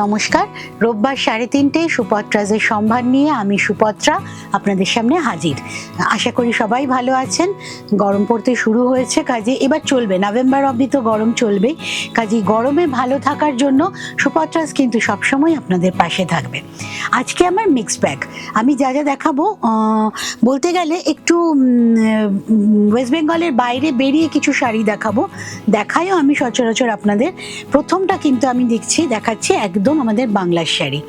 নমস্কার। রোববার 3:30 সুপত্রাজের সম্ভার নিয়ে আমি সুপত্রা আপনাদের সামনে হাজির। আশা করি সবাই ভালো আছেন। গরম পড়তে শুরু হয়েছে, কাজে এবার চলবে, নভেম্বর অবধি তো গরম চলবে। কাজে গরমে ভালো থাকার জন্য সুপত্রাজ কিন্তু সবসময় আপনাদের পাশে থাকবে। আজকে আমার মিক্স ব্যাগ, আমি যা যা দেখাবো বলতে গেলে একটু ওয়েস্ট বেঙ্গলের বাইরে বেরিয়ে কিছু শাড়ি দেখাইও আমি সচরাচর আপনাদের। প্রথমটা কিন্তু আমি দেখাচ্ছি একদম আমাদের বাংলার শাড়ি।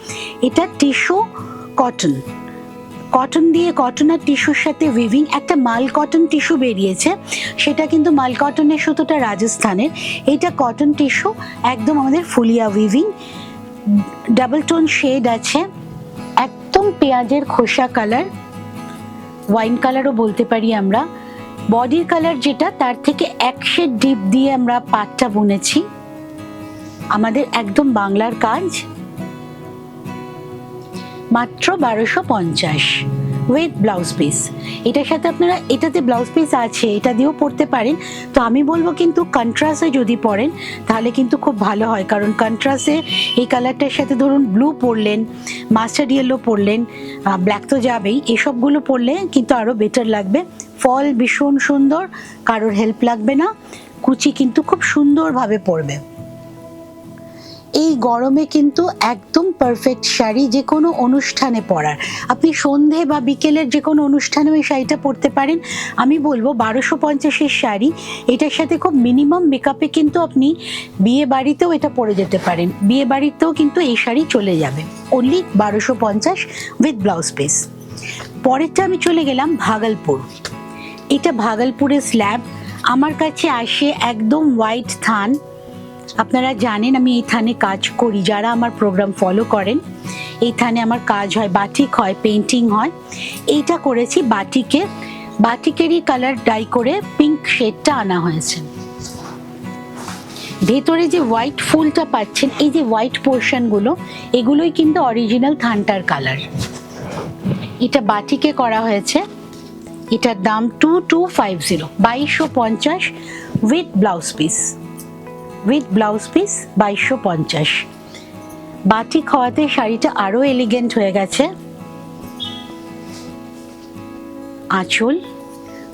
এটা টিস্যু কটন দিয়ে, কটন আর টিস্যুর সাথে উইভিং, একটা মাল কটন টিস্যু বেরিয়েছে, সেটা কিন্তু মাল কটনের সুতোটা রাজস্থানের, এইটা কটন টিস্যু, একদম আমাদের Phulia weaving, double tone shade আছে, একদম পেঁয়াজের খোসা কালার, ওয়াইন কালারও বলতে পারি আমরা। বডির কালার যেটা, তার থেকে এক শেড ডিপ দিয়ে আমরা পাটটা বুনেছি, আমাদের একদম বাংলার কাজ, মাত্র 1250 উইথ ব্লাউজ পিস। এটার সাথে আপনারা, এটাতে ব্লাউজ পিস আছে, এটা দিয়েও পরতে পারেন। তো আমি বলবো কিন্তু কন্ট্রাস্টে যদি পরেন তাহলে কিন্তু খুব ভালো হয়, কারণ কন্ট্রাস্টে এই কালারটার সাথে ধরুন ব্লু পরলেন, মাস্টার্ড ইয়েলো পরলেন, ব্ল্যাক তো যাবেই, এসবগুলো পরলে কিন্তু আরও বেটার লাগবে। ফল ভীষণ সুন্দর, কারোর হেল্প লাগবে না, কুচি কিন্তু খুব সুন্দরভাবে পরবে। এই গরমে কিন্তু একদম পারফেক্ট শাড়ি, যে কোনো অনুষ্ঠানে পরার। আপনি সন্ধে বা বিকেলের যে কোনো অনুষ্ঠানেও এই শাড়িটা পরতে পারেন। আমি বলবো 1250-এর শাড়ি, এটার সাথে খুব মিনিমাম মেকআপে কিন্তু আপনি বিয়ে বাড়িতেও এটা পরে যেতে পারেন, বিয়ে বাড়িতেও কিন্তু এই শাড়ি চলে যাবে। Only 1250 with blouse piece. পরেরটা আমি চলে গেলাম ভাগলপুর। এটা ভাগলপুরের স্ল্যাব, আমার কাছে আসে একদম হোয়াইট থান। আপনারা জানেন আমি এই থানে কাজ করি, যারা আমার প্রোগ্রাম ফলো করেন। এই থানে আমার কাজ হয়, বাটিক হয়, পেন্টিং হয়। এইটা করেছি বাটিকেরই কালার ডাই করে পিঙ্ক শেডটা আনা হয়েছে। ভেতরে যে হোয়াইট ফুলটা পাচ্ছেন, এই যে হোয়াইট পোর্শনগুলো, এগুলোই কিন্তু অরিজিনাল থানটার কালার। এটা বাটিকে করা হয়েছে। এটার দাম 2250, 2250 উইথ ব্লাউজ পিস। 2250। বাটিক হওয়াতে শাড়িটা আরো এলিগেন্ট হয়ে গেছে। আঁচল,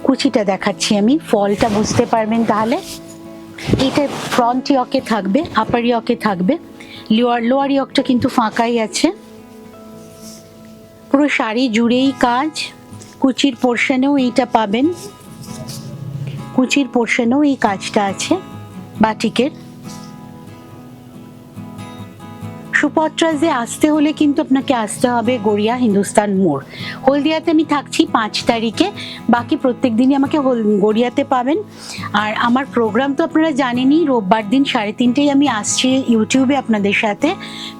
কুচিটা দেখাচ্ছি আমি, ফলটা বুঝতে পারবেন তাহলে। এটা ফ্রন্ট ইয়কে থাকবে, আপার ইয়কে থাকবে, লোয়ার ইয়কটা কিন্তু ফাঁকাই আছে। পুরো শাড়ি জুড়েই কাজ, কুচির পোর্শনেও এইটা পাবেন, কুচির পোর্শনেও এই কাজটা আছে বাটিকের। সুপত্রাজে আসতে হলে কিন্তু আপনাকে আসতে হবে গড়িয়া হিন্দুস্তান মোড়। হলদিয়াতে আমি থাকছি 5 তারিখে, বাকি প্রত্যেক দিনই আমাকে গড়িয়াতে পাবেন। আর আমার প্রোগ্রাম তো আপনারা জানেনই, রোববার দিন 3:30 আমি আসছি ইউটিউবে আপনাদের সাথে।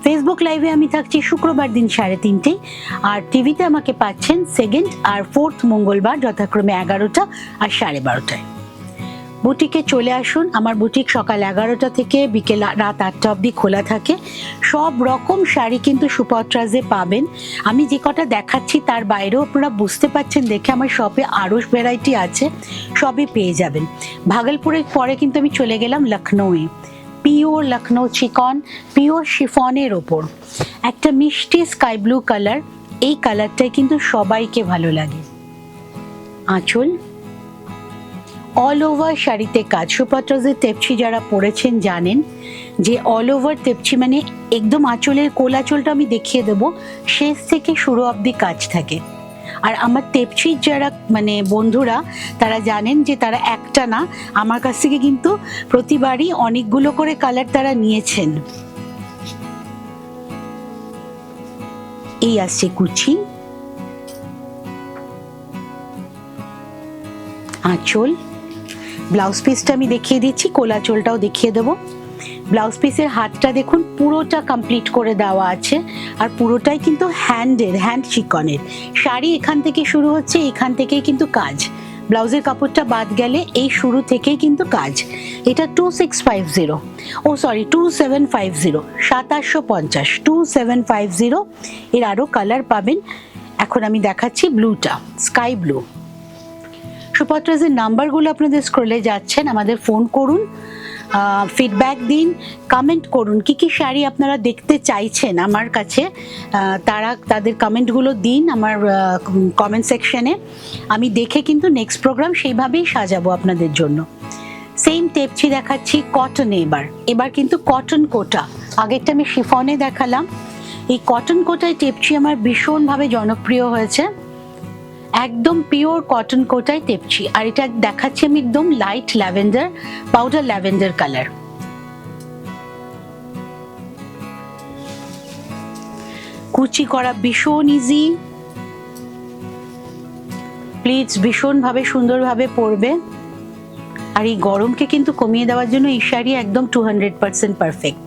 ফেসবুক লাইভে আমি থাকছি শুক্রবার দিন 3:30, আর টিভিতে আমাকে পাচ্ছেন সেকেন্ড আর ফোর্থ মঙ্গলবার যথাক্রমে 11টা আর 12:30টায়। বুটিকে চলে আসুন। আমার বুটিক সকাল 11টা থেকে বিকেল রাত 8টা অবধি খোলা থাকে। সব রকম শাড়ি কিন্তু সুপত্রাজে পাবেন। আমি যে কটা দেখাচ্ছি তার বাইরেও আপনারা বুঝতে পাচ্ছেন দেখে আমার শপে আরও ভ্যারাইটি আছে, সবই পেয়ে যাবেন। ভাগলপুরের পরে কিন্তু আমি চলে গেলাম লখনৌয়ে। পিওর লখনৌ চিকন, পিওর শিফনের ওপর একটা মিষ্টি স্কাই ব্লু কালার, এই কালারটাই কিন্তু সবাইকে ভালো লাগে। আঁচল, অল ওভার শাড়িতে কাজ। সুপত্রাজের তেপচি যারা পরেছেন জানেন যে অল ওভার তেপচি মানে একদম আঁচলের কোলাচলটা আমি দেখিয়ে দেবো, শেষ থেকে শুরু অবধি কাজ থাকে। আর আমার তেপচির যারা মানে বন্ধুরা, তারা জানেন যে তারা একটা না, আমার কাছ থেকে কিন্তু প্রতিবারই অনেকগুলো করে কালার তারা নিয়েছেন। এই আসছে কুচি, আঁচল, ব্লাউজ পিসটা আমি দেখিয়ে দিচ্ছি, কোলাচলটাও দেখিয়ে দেবো। ব্লাউজ পিসের হাতটা দেখুন পুরোটা কমপ্লিট করে দেওয়া আছে, আর পুরোটাই কিন্তু হ্যান্ড চিকনের। শাড়ি এখান থেকে শুরু হচ্ছে, এখান থেকেই কিন্তু কাজ। ব্লাউজের কাপড়টা বাদ গেলে এই শুরু থেকেই কিন্তু কাজ। এটা 2750, 2750, 2750। এর আরও কালার পাবেন। এখন আমি দেখাচ্ছি ব্লুটা, স্কাই ব্লু। সুপত্রাজের নাম্বারগুলো আপনাদের স্ক্রলে যাচ্ছেন, আমাদের ফোন করুন। ফিডব্যাক দিন, কমেন্ট করুন কি কি শাড়ি আপনারা দেখতে চাইছেন আমার কাছে, তাদের কমেন্টগুলো দিন আমার কমেন্ট সেকশনে। আমি দেখে কিন্তু নেক্সট প্রোগ্রাম সেইভাবেই সাজাবো আপনাদের জন্য। সেম টেপচি দেখাচ্ছি কটনে, এবার কিন্তু কটন কোটা, আগেরটা আমি শিফনে দেখালাম, এই কটন কোটায় টেপচি আমার ভীষণভাবে জনপ্রিয় হয়েছে, একদম পিওর কটন কোটায় টেপচি। আর এটা দেখাচ্ছি আমি একদম light lavender, powder lavender colour. কুচি করা ভীষণ ইজি, প্লিজ ভীষণভাবে সুন্দরভাবে পরবে। আর এই গরমকে কিন্তু কমিয়ে দেওয়ার জন্য এই শাড়ি একদম 200% পারফেক্ট।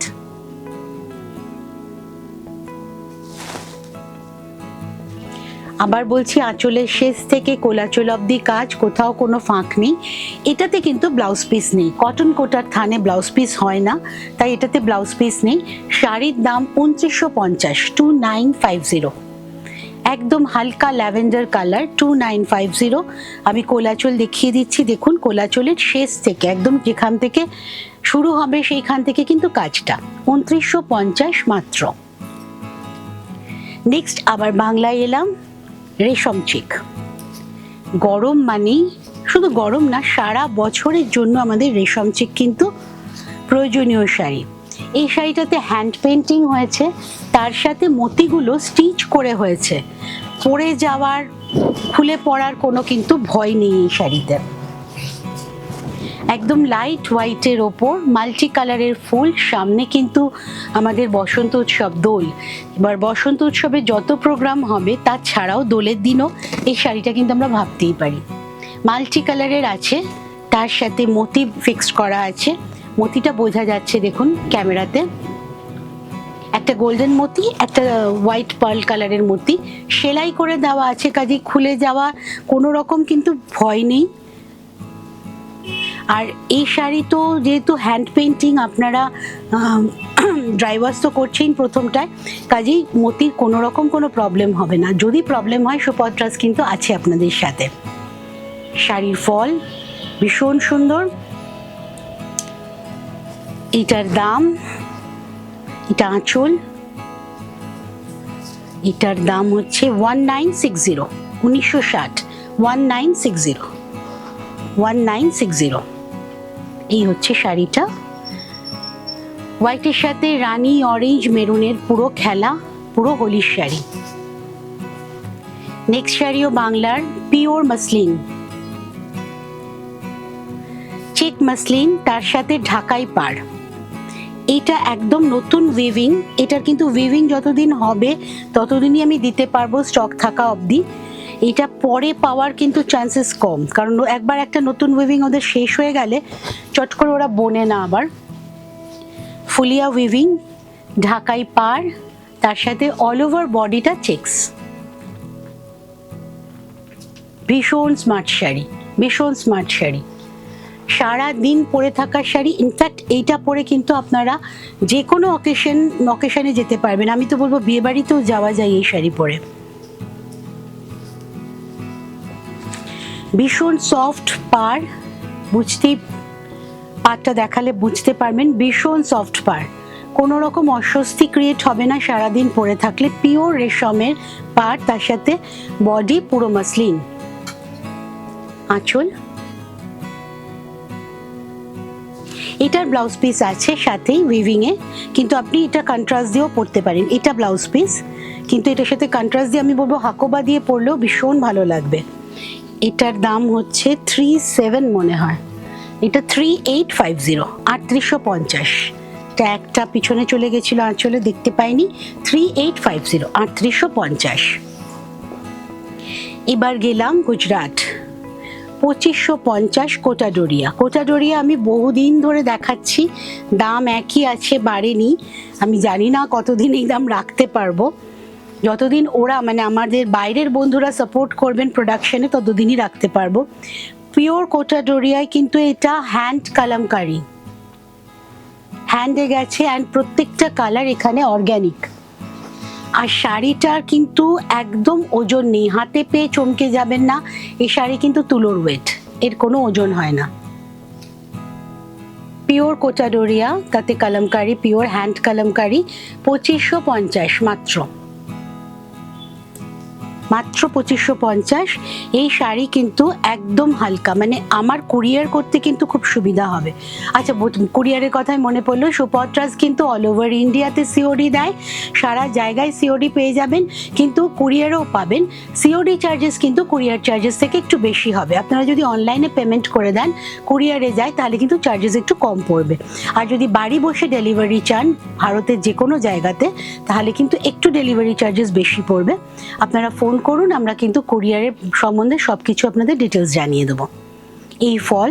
আবার বলছি, আঁচলের শেষ থেকে কোলাচল অব্দি কাজ, কোথাও কোনো ফাঁক নেই। এটাতে কিন্তু ব্লাউজ পিস নেই, কটন কোটার থানে ব্লাউজ পিস হয় না, তাই এটাতে ব্লাউজ পিস নেই। শাড়ির দাম 2950, 2950। একদম হালকা ল্যাভেন্ডার কালার, 2950। আমি কোলাচল দেখিয়ে দিচ্ছি, দেখুন কোলাচলের শেষ থেকে একদম যেখান থেকে শুরু হবে সেইখান থেকে কিন্তু কাজটা, 2950 মাত্র। নেক্সট আবার বাংলায় এলাম, রেশম চিক। গরম মানেই, শুধু গরম না, সারা বছরের জন্য আমাদের রেশম চিক কিন্তু প্রয়োজনীয় শাড়ি। এই শাড়িটাতে হ্যান্ড পেন্টিং হয়েছে, তার সাথে মতিগুলো স্টিচ করে হয়েছে, পরে যাওয়ার, খুলে পড়ার কোনো কিন্তু ভয় নেই এই শাড়িতে। একদম লাইট হোয়াইটের ওপর মাল্টি কালারের ফুল, সামনে কিন্তু আমাদের বসন্ত উৎসব, দোল। এবার বসন্ত উৎসবে যত প্রোগ্রাম হবে তাছাড়াও দোলের দিনও এই শাড়িটা কিন্তু আমরা ভাবতেই পারি। মাল্টি কালারের আছে, তার সাথে মতি ফিক্সড করা আছে, মতিটা বোঝা যাচ্ছে দেখুন ক্যামেরাতে, একটা গোল্ডেন মতি, একটা হোয়াইট পার্ল কালারের মতি সেলাই করে দেওয়া আছে, কাজে খুলে যাওয়া কোনো রকম কিন্তু ভয় নেই। আর এই শাড়ি তো যেহেতু হ্যান্ড পেন্টিং, আপনারা ড্রাই ওয়াশ তো করছেন প্রথমটায়, কাজেই মতির কোনো রকম কোনো প্রবলেম হবে না। যদি প্রবলেম হয়, সুপত্রাস কিন্তু আছে আপনাদের সাথে। শাড়ির ফল ভীষণ সুন্দর। এটার দাম, এটা আঁচল, এটার দাম হচ্ছে 1960, 1960, 1960, 1960। এই হচ্ছে শাড়িটা, হোয়াইটের সাথে রানী অরেঞ্জ মেরুনের পুরো খেলা, পুরো হোলির শাড়ি। নেক্সট শাড়িও বাংলার, পিওর মাসলিন, চেক মাসলিন, তার সাথে ঢাকাই পাড়। এটা একদম নতুন উইভিং, এটার কিন্তু উইভিং যতদিন হবে ততদিনই আমি দিতে পারবো, স্টক থাকা অবধি। এটা পরে পাওয়ার কিন্তু চান্সেস কম, কারণ একবার একটা নতুন উইভিং ওদের শেষ হয়ে গেলে চট করে ওরা বোনে না আবার। ফুলিয়া উইভিং, ঢাকাই পাড়, তার সাথে অল ওভার বডিটা চেকস। ভীষণ স্মার্ট শাড়ি, ভীষণ স্মার্ট শাড়ি, সারা দিন পরে থাকার শাড়ি। ইনফ্যাক্ট এইটা পরে কিন্তু আপনারা যে কোনো অকেশনে যেতে পারবেন। আমি তো বলবো বিয়ে বাড়িতেও যাওয়া যায় এই শাড়ি পরে। ভীষণ সফট পাড়, বুঝতেই, পাড়টা দেখালে বুঝতে পারবেন, ভীষণ সফট পাড়, কোনো রকম অস্বস্তি ক্রিয়েট হবে না সারাদিন পরে থাকলে। পিওর রেশমের পাড়, তার সাথে বডি পুরো মাসলিন। আঁচল, এটার ব্লাউজ পিস আছে সাথেই উইভিং এ, কিন্তু আপনি এটা কন্ট্রাস্ট দিয়েও পরতে পারেন। এটা ব্লাউজ পিস, কিন্তু এটার সাথে কন্ট্রাস্ট দিয়ে আমি বলবো হাকোবা দিয়ে পরলেও ভীষণ ভালো লাগবে। এটার দাম হচ্ছে 37 মনে হয়, এটা 3850, 3850। ট্যাগটা পিছনে চলে গেছিল, আঁচলে দেখতে পাইনি। 3850, 3850। এবার গেলাম গুজরাট, 2550 কোটাডোরিয়া। কোটাডোরিয়া আমি বহুদিন ধরে দেখাচ্ছি, দাম একই আছে, বাড়েনি। আমি জানি না কতদিন এই দাম রাখতে পারবো, যতদিন ওরা মানে আমাদের বাইরের বন্ধুরা সাপোর্ট করবেন প্রোডাকশনে ততদিনই রাখতে পারবো। পিওর কোটাডোরিয়ায় কিন্তু এটা হ্যান্ড কালামকারি, হ্যান্ডে গেছে, অ্যান্ড প্রত্যেকটা কালার এখানে অর্গ্যানিক। আর শাড়িটার কিন্তু একদম ওজন নেই, হাতে পেয়ে চমকে যাবেন না। এই শাড়ি কিন্তু তুলোর ওয়েট, এর কোনো ওজন হয় না। পিওর কোটাডোরিয়া, তাতে কলমকারি, পিওর হ্যান্ড কলমকারি, 2550 মাত্র, মাত্র 2550। এই শাড়ি কিন্তু একদম হালকা, মানে আমার কুরিয়ার করতে কিন্তু খুব সুবিধা হবে। আচ্ছা, কুরিয়ারের কথাই মনে পড়লো, সুপত্রাস কিন্তু অল ওভার ইন্ডিয়াতে সিওডি দেয়, সারা জায়গায় সিওডি পেয়ে যাবেন, কিন্তু কুরিয়ারও পাবেন। সিওডি চার্জেস কিন্তু কুরিয়ার চার্জেস থেকে একটু বেশি হবে। আপনারা যদি অনলাইনে পেমেন্ট করে দেন, কুরিয়ারে যায়, তাহলে কিন্তু চার্জেস একটু কম পড়বে। আর যদি বাড়ি বসে ডেলিভারি চান ভারতের যে কোনো জায়গাতে, তাহলে কিন্তু একটু ডেলিভারি চার্জেস বেশি পড়বে। আপনারা ফোন করুন, আমরা কিন্তু কুরিয়ারের সম্বন্ধে সবকিছু আপনাদের ডিটেলস জানিয়ে দেবো। এই ফল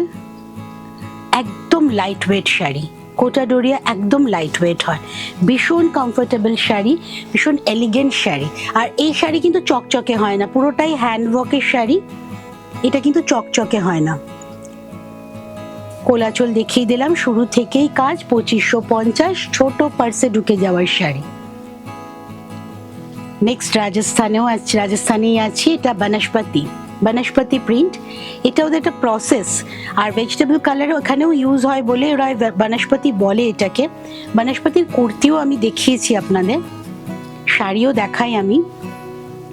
একদম লাইট ওয়েট শাড়ি, কোটাডোরিয়া একদম লাইট ওয়েট হয়, ভীষণ কমফোর্টেবল শাড়ি, ভীষণ এলিগেন্ট শাড়ি। আর এই শাড়ি কিন্তু চকচকে হয় না, পুরোটাই হ্যান্ডওয়ার্কের শাড়ি, এটা কিন্তু চকচকে হয় না। কোলাচল দেখিয়ে দিলাম, শুরু থেকেই কাজ, 2550, ছোট পার্সে ঢুকে যাওয়ার শাড়ি। নেক্সট রাজস্থানেই আছে, এটা বনস্পতি প্রিন্ট, এটা ওদের একটা প্রসেস। আর ভেজিটেবল কালার ওখানেও ইউজ হয় বলে ওরা বনস্পতি বলে এটাকে। বনস্পতির কুর্তিও আমি দেখিয়েছি আপনাদের, শাড়িও দেখাই আমি,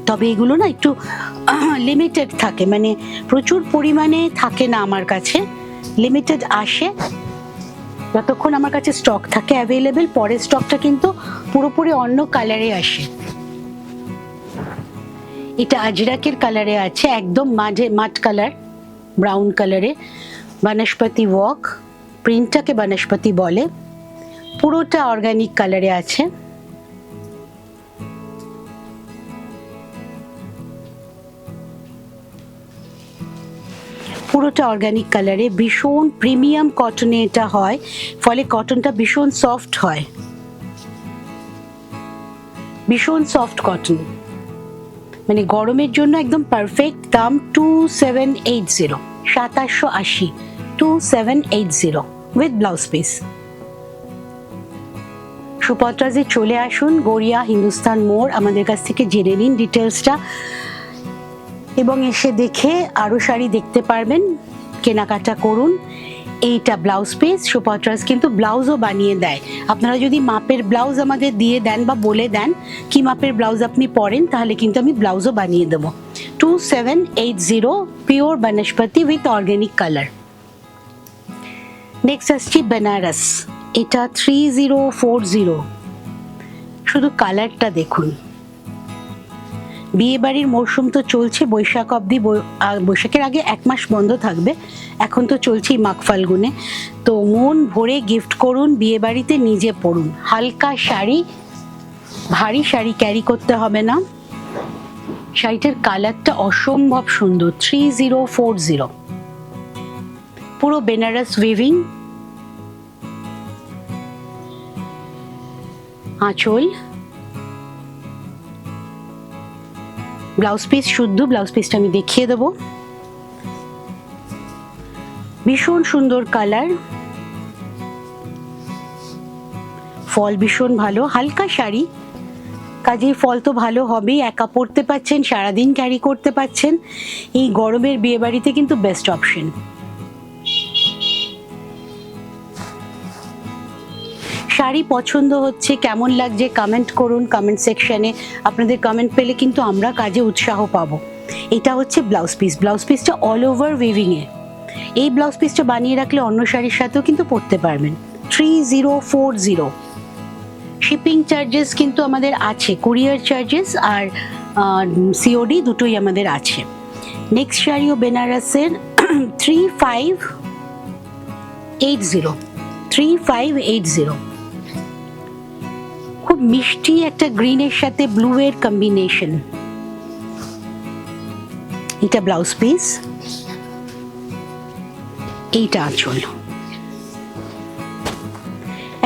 তবে এগুলো না একটু লিমিটেড থাকে, মানে প্রচুর পরিমাণে থাকে না আমার কাছে, লিমিটেড আসে। যতক্ষণ আমার কাছে স্টক থাকে অ্যাভেলেবেল, পরের স্টকটা কিন্তু পুরোপুরি অন্য কালারে আসে। এটা আজরাকের কালারে আছে, একদম মাট কালার, ব্রাউন কালারে, বনস্পতি ওয়ার্ক, প্রিন্টটাকে বনস্পতি বলে, পুরোটা অর্গানিক কালারে আছে। পুরোটা অর্গানিক কালারে, ভীষণ প্রিমিয়াম কটনে এটা হয়, ফলে কটনটা ভীষণ সফট হয়, ভীষণ সফট কটন, মানে গরমের জন্য একদম পারফেক্ট। দাম 2780, 2780, 2780 উইথ ব্লাউজ পিস। সুপত্রাজে চলে আসুন, গড়িয়া হিন্দুস্তান মোড়, আমাদের কাছ থেকে জেনে নিন ডিটেলসটা, এবং এসে দেখে আরো শাড়ি দেখতে পারবেন, কেনাকাটা করুন। এইটা ব্লাউজ পিস, সুপত্রাস কিন্তু ব্লাউজও বানিয়ে দেয়। আপনারা যদি মাপের ব্লাউজ আমাদের দিয়ে দেন বা বলে দেন কি মাপের ব্লাউজ আপনি পরেন, তাহলে কিন্তু আমি ব্লাউজও বানিয়ে দেবো। 2780, পিওর বনস্পতি উইথ অর্গানিক কালার। নেক্সট আসছি বেনারস, এটা 3040, শুধু কালারটা দেখুন। বিয়ে বাড়ির মরশুম তো চলছে, বৈশাখ অবধি, বৈশাখের আগে 1 মাস বন্ধ থাকবে, এখন তো চলছেই মাঘ ফাল্গুনে। তো মন ভরে গিফট করুন, বিয়ে বাড়িতে নিজে পরুন, হালকা শাড়ি, ভারী শাড়ি ক্যারি করতে হবে না। শাড়িটার কালারটা অসম্ভব সুন্দর, 3040, পুরো বেনারস উইভিং, আঁচল, ব্লাউজ পিস শুদ্ধ, ব্লাউজ পিসটা আমি দেখিয়ে দেবো, ভীষণ সুন্দর কালার, ফল ভীষণ ভালো, হালকা শাড়ি, কাজেই ফল তো ভালো হবেই, একা পরতে পাচ্ছেন, সারাদিন ক্যারি করতে পাচ্ছেন, এই গরমের বিয়ে বাড়িতে কিন্তু বেস্ট অপশন। শাড়ি পছন্দ হচ্ছে, কেমন লাগছে কমেন্ট করুন কমেন্ট সেকশনে, আপনাদের কমেন্ট পেলে কিন্তু আমরা কাজে উৎসাহ পাবো। এটা হচ্ছে ব্লাউজ পিস, ব্লাউজ পিসটা অল ওভার উইভিং এ, এই ব্লাউজ পিসটা বানিয়ে রাখলে অন্য শাড়ির সাথেও কিন্তু পরতে পারবেন। 3040, শিপিং চার্জেস কিন্তু আমাদের আছে, কুরিয়ার চার্জেস আর সিওডি দুটোই আমাদের আছে। নেক্সট শাড়িও বেনারসের 3580, খুব মিষ্টি একটা গ্রিনের সাথে ব্লু এর কম্বিনেশন। এটা ব্লাউজ পিস, এইটা আঁচল,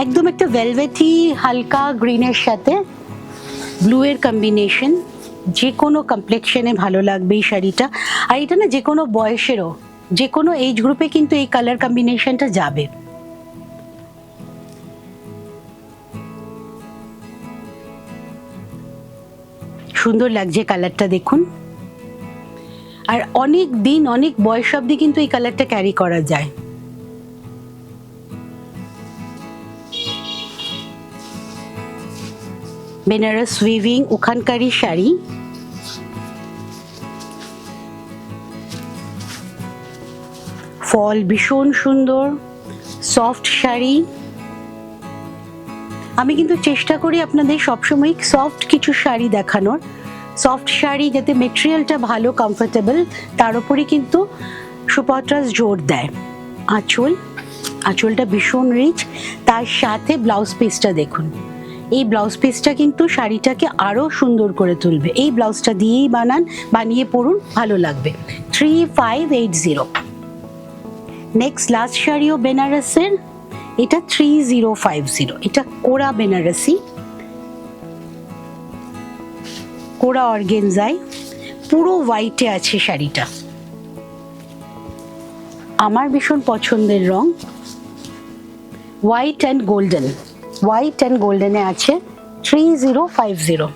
একদম একটা ভেলভেটি হালকা গ্রিনের সাথে ব্লু এর কম্বিনেশন, যে কোনো কমপ্লেক্সনে ভালো লাগবে এই শাড়িটা। আর এটা না যে কোনো বয়সেরও, যে কোনো এজ গ্রুপে কিন্তু এই কালার কম্বিনেশনটা যাবে। সুন্দর লাগছে কালারটা দেখুন, আর অনেক দিন অনেক বয়স অবধি কিন্তু এই কালারটা ক্যারি করা যায়। বেনারস উইভিং ওখানকারই শাড়ি। ফল ভীষণ সুন্দর, সফট শাড়ি। আমি কিন্তু চেষ্টা করি আপনাদের সবসময় সফট কিছু শাড়ি দেখানোর, সফট শাড়ি যাতে মেটেরিয়ালটা ভালো, কমফোর্টেবল, তার উপরে কিন্তু সুপত্রাস জোর দেয়। আঁচলটা ভীষণ রিচ, তার সাথে ব্লাউজ পিসটা দেখুন। এই ব্লাউজ পিসটা কিন্তু শাড়িটাকে আরো সুন্দর করে তুলবে। এই ব্লাউজটা দিয়েই বানিয়ে পরুন, ভালো লাগবে। 3580। নেক্সট লাস্ট শাড়িও বেনারসের, এটা 3050। এটা কোরা বেনারসি, কোরা অর্গেনজাই, পুরো হোয়াইটে আছে শাড়িটা। আমার ভীষণ পছন্দের রং, হোয়াইট অ্যান্ড গোল্ডেনে আছে। 3050।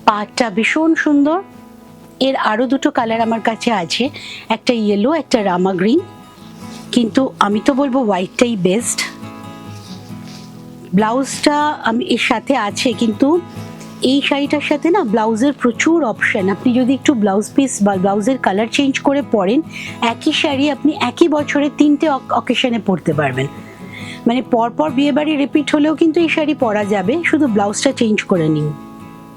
পাটটা ভীষণ সুন্দর। এর আরো দুটো কালার আমার কাছে আছে, একটা ইয়েলো, একটা রামা গ্রিন, কিন্তু আমি তো বলবো হোয়াইটটাই বেস্ট। ব্লাউজটা আমি এর সাথে আছে, কিন্তু এই শাড়িটার সাথে না ব্লাউজের প্রচুর অপশন। আপনি যদি একটু ব্লাউজ পিস বা ব্লাউজের কালার চেঞ্জ করে পরেন, একই শাড়ি আপনি একই বছরে 3টে অকেশনে পরতে পারবেন। মানে পরপর বিয়ে বাড়ি রিপিট হলেও কিন্তু এই শাড়ি পরা যাবে, শুধু ব্লাউজটা চেঞ্জ করে নিন।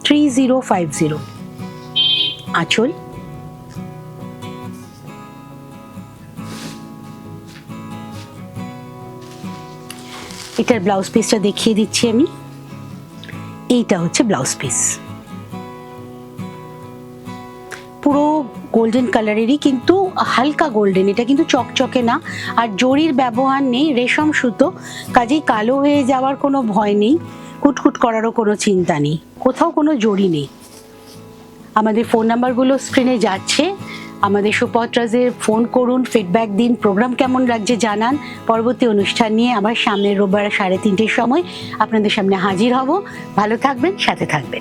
3050। আঁচল, এটার ব্লাউজ পিসটা দেখিয়ে দিচ্ছি আমি। এইটা হচ্ছে ব্লাউজ পিস, পুরো গোল্ডেন কালারেরই, কিন্তু হালকা গোল্ডেন, এটা কিন্তু চকচকে না। আর জরির ব্যবহার নেই, রেশম সুতো, কাজেই কালো হয়ে যাওয়ার কোনো ভয় নেই, কুটকুট করারও কোনো চিন্তা নেই, কোথাও কোনো জরি নেই। আমাদের ফোন নাম্বারগুলো স্ক্রিনে যাচ্ছে, আমাদের সুপত্রাসে ফোন করুন, ফিডব্যাক দিন, প্রোগ্রাম কেমন লাগছে জানান। পরবর্তী অনুষ্ঠান নিয়ে আবার সামনের রোববার 3:30 সময় আপনাদের সামনে হাজির হব। ভালো থাকবেন, সাথে থাকবেন।